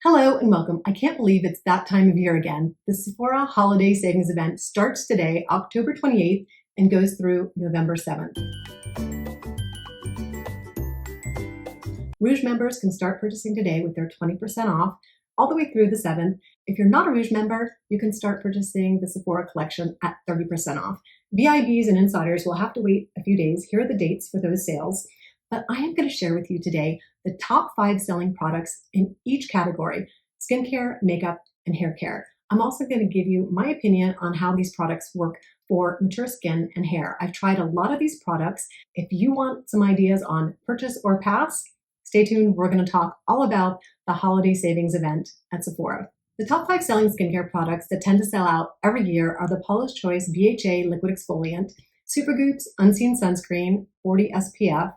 Hello and welcome. I can't believe it's that time of year again. The Sephora Holiday Savings Event starts today, October 28th, and goes through November 7th. Rouge members can start purchasing today with their 20% off all the way through the 7th. If you're not a Rouge member, you can start purchasing the Sephora collection at 30% off. VIPs and insiders will have to wait a few days. Here are the dates for those sales. But I am going to share with you today the top 5 selling products in each category: skincare, makeup, and hair care. I'm also going to give you my opinion on how these products work for mature skin and hair. I've tried a lot of these products. If you want some ideas on purchase or pass, stay tuned. We're going to talk all about the holiday savings event at Sephora. The top 5 selling skincare products that tend to sell out every year are the Paula's Choice BHA Liquid Exfoliant, Supergoop's Unseen Sunscreen 40 SPF,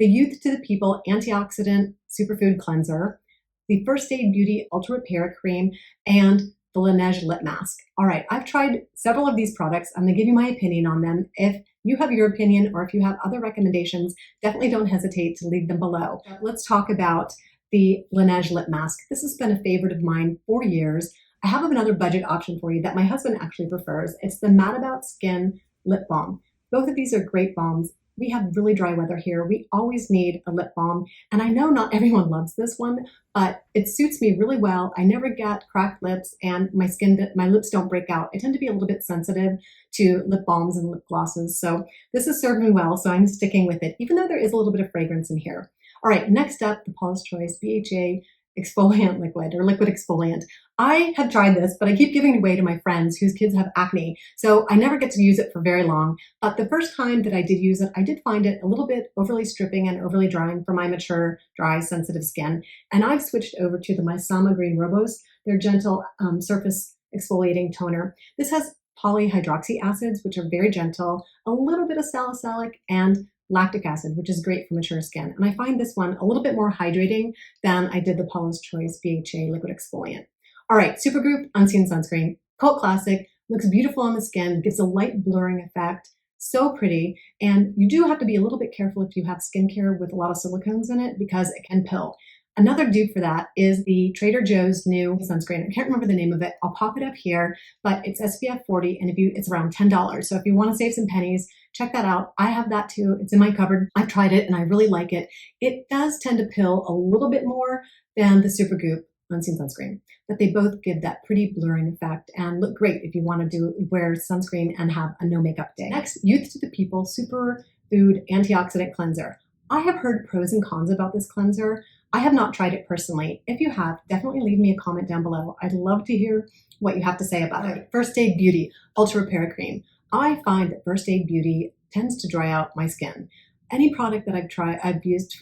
the Youth to the People Antioxidant Superfood Cleanser, the First Aid Beauty Ultra Repair Cream, and the Laneige Lip Mask. All right, I've tried several of these products. I'm going to give you my opinion on them. If you have your opinion or if you have other recommendations, definitely don't hesitate to leave them below. Let's talk about the Laneige Lip Mask. This has been a favorite of mine for years. I have another budget option for you that my husband actually prefers. It's the Mad About Skin Lip Balm. Both of these are great balms. We have really dry weather here. We always need a lip balm. And I know not everyone loves this one, but it suits me really well. I never get cracked lips and my lips don't break out. I tend to be a little bit sensitive to lip balms and lip glosses. So this has served me well, so I'm sticking with it, even though there is a little bit of fragrance in here. All right, next up, the Paula's Choice BHA Exfoliant Liquid or Liquid Exfoliant. I have tried this, but I keep giving it away to my friends whose kids have acne, so I never get to use it for very long. But the first time that I did use it, I did find it a little bit overly stripping and overly drying for my mature, dry, sensitive skin. And I've switched over to the Misama Green Robos, their gentle surface exfoliating toner. This has polyhydroxy acids, which are very gentle, a little bit of salicylic, and lactic acid, which is great for mature skin. And I find this one a little bit more hydrating than I did the Paula's Choice BHA Liquid Exfoliant. All right, Supergoop Unseen Sunscreen, cult classic, looks beautiful on the skin, gives a light blurring effect, so pretty. And you do have to be a little bit careful if you have skincare with a lot of silicones in it because it can pill. Another dupe for that is the Trader Joe's new sunscreen. I can't remember the name of it. I'll pop it up here, but it's SPF 40 and it's around $10. So if you want to save some pennies, check that out. I have that too. It's in my cupboard. I've tried it and I really like it. It does tend to pill a little bit more than the Supergoop Unseen Sunscreen, but they both give that pretty blurring effect and look great if you want to wear sunscreen and have a no makeup day. Next, Youth to the People Superfood Antioxidant Cleanser. I have heard pros and cons about this cleanser. I have not tried it personally. If you have, definitely leave me a comment down below. I'd love to hear what you have to say about it. First Aid Beauty Ultra Repair Cream. I find that First Aid Beauty tends to dry out my skin. Any product that I've used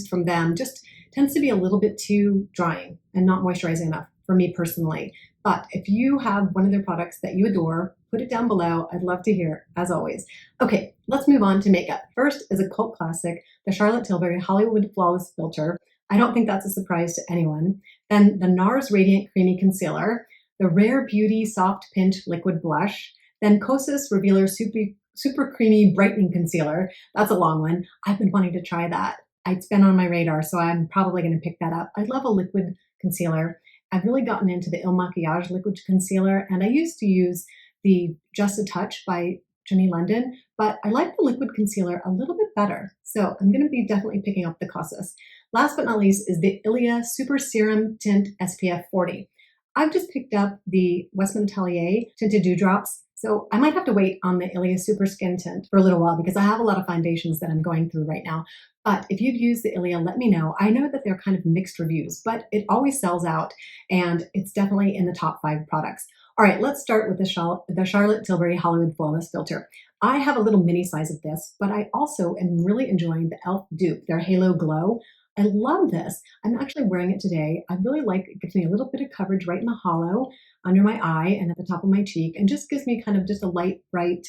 from them just tends to be a little bit too drying and not moisturizing enough for me personally. But if you have one of their products that you adore, put it down below. I'd love to hear, as always. Okay, let's move on to makeup. First is a cult classic, the Charlotte Tilbury Hollywood Flawless Filter. I don't think that's a surprise to anyone. Then the NARS Radiant Creamy Concealer, the Rare Beauty Soft Pinch Liquid Blush, then Kosas Revealer Super Creamy Brightening Concealer. That's a long one. I've been wanting to try that. It's been on my radar, so I'm probably going to pick that up. I love a liquid concealer. I've really gotten into the Il Makiage liquid concealer, and I used to use the Just a Touch by Jenny London, but I like the liquid concealer a little bit better. So I'm going to be definitely picking up the Kosas. Last but not least is the Ilia Super Serum Tint SPF 40. I've just picked up the Westman Atelier Tinted Dewdrops, so I might have to wait on the Ilia Super Skin Tint for a little while because I have a lot of foundations that I'm going through right now. But if you've used the Ilia, let me know. I know that they're kind of mixed reviews, but it always sells out and it's definitely in the top 5 products. All right, let's start with the Charlotte Tilbury Hollywood Flawless Filter. I have a little mini size of this, but I also am really enjoying the e.l.f. dupe, their Halo Glow. I love this. I'm actually wearing it today. I really like it. It gives me a little bit of coverage right in the hollow under my eye and at the top of my cheek and just gives me kind of just a light, bright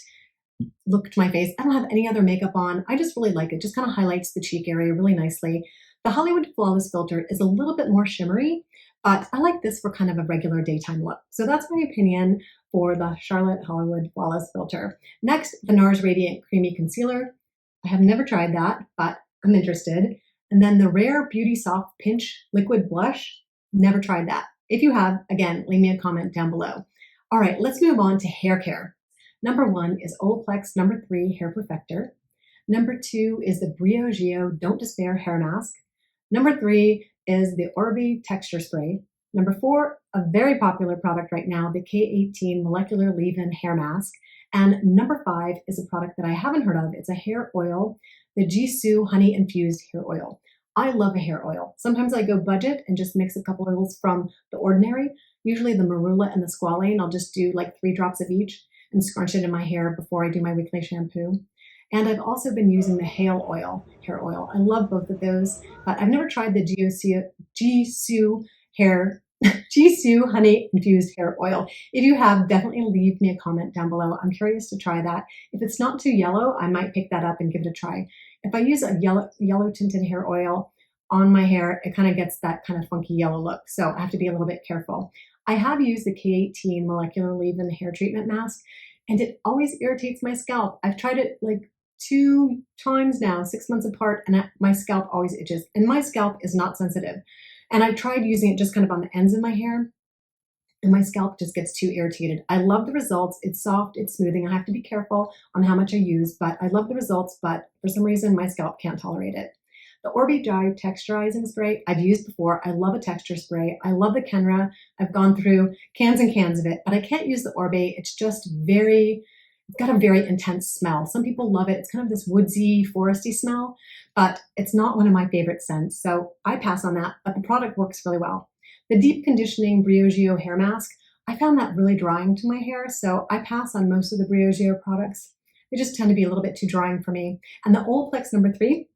look to my face. I don't have any other makeup on. I just really like it. Just kind of highlights the cheek area really nicely. The Hollywood Flawless Filter is a little bit more shimmery, but I like this for kind of a regular daytime look. So that's my opinion for the Charlotte Hollywood Flawless Filter. Next, the NARS Radiant Creamy Concealer. I have never tried that, but I'm interested. And then the Rare Beauty Soft Pinch Liquid Blush. Never tried that. If you have, again, leave me a comment down below. All right, let's move on to hair care. Number 1 is Olaplex number 3 Hair Perfector. Number 2 is the Briogeo Don't Despair Hair Mask. Number 3 is the Orbi Texture Spray. Number 4, a very popular product right now, the K18 Molecular Leave-In Hair Mask. And number 5 is a product that I haven't heard of. It's a hair oil, the Jisoo Honey Infused Hair Oil. I love a hair oil. Sometimes I go budget and just mix a couple oils from the ordinary, usually the marula and the squalane. I'll just do like 3 drops of each and scrunch it in my hair before I do my weekly shampoo. And I've also been using the Hale Oil, hair oil. I love both of those, but I've never tried the Jisoo Honey Infused Hair Oil. If you have, definitely leave me a comment down below. I'm curious to try that. If it's not too yellow, I might pick that up and give it a try. If I use a yellow tinted hair oil on my hair, it kind of gets that kind of funky yellow look. So I have to be a little bit careful. I have used the K18 Molecular Leave-In Hair Treatment Mask, and it always irritates my scalp. I've tried it like 2 times now, 6 months apart, and my scalp always itches. And my scalp is not sensitive. And I tried using it just kind of on the ends of my hair, and my scalp just gets too irritated. I love the results. It's soft, it's smoothing. I have to be careful on how much I use, but I love the results, but for some reason my scalp can't tolerate it. The Orbi Dry Texturizing Spray I've used before. I love a texture spray. I love the Kenra. I've gone through cans and cans of it, but I can't use the Orbi. It's just it's got a very intense smell. Some people love it. It's kind of this woodsy, foresty smell, but it's not one of my favorite scents. So I pass on that, but the product works really well. The Deep Conditioning Briogeo Hair Mask, I found that really drying to my hair, so I pass on most of the Briogeo products. They just tend to be a little bit too drying for me. And the Olaplex number 3,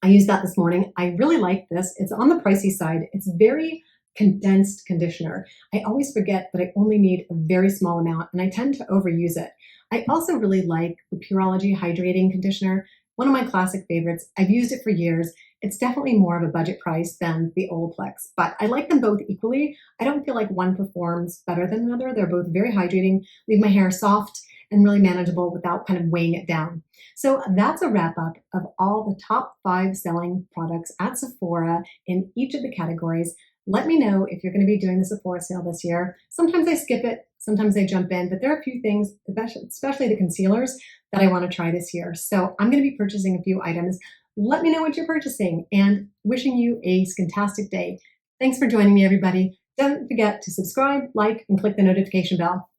I used that this morning. I really like this. It's on the pricey side. It's very condensed conditioner. I always forget that I only need a very small amount, and I tend to overuse it. I also really like the Pureology Hydrating Conditioner, one of my classic favorites. I've used it for years. It's definitely more of a budget price than the Olaplex, but I like them both equally. I don't feel like one performs better than another. They're both very hydrating, leave my hair soft and really manageable without kind of weighing it down. So that's a wrap up of all the top 5 selling products at Sephora in each of the categories. Let me know if you're going to be doing the Sephora sale this year. Sometimes I skip it, sometimes I jump in, but there are a few things, especially the concealers, that I want to try this year. So I'm going to be purchasing a few items. Let me know what you're purchasing, and wishing you a skintastic day. Thanks for joining me, everybody. Don't forget to subscribe, like, and click the notification bell.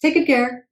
Take good care.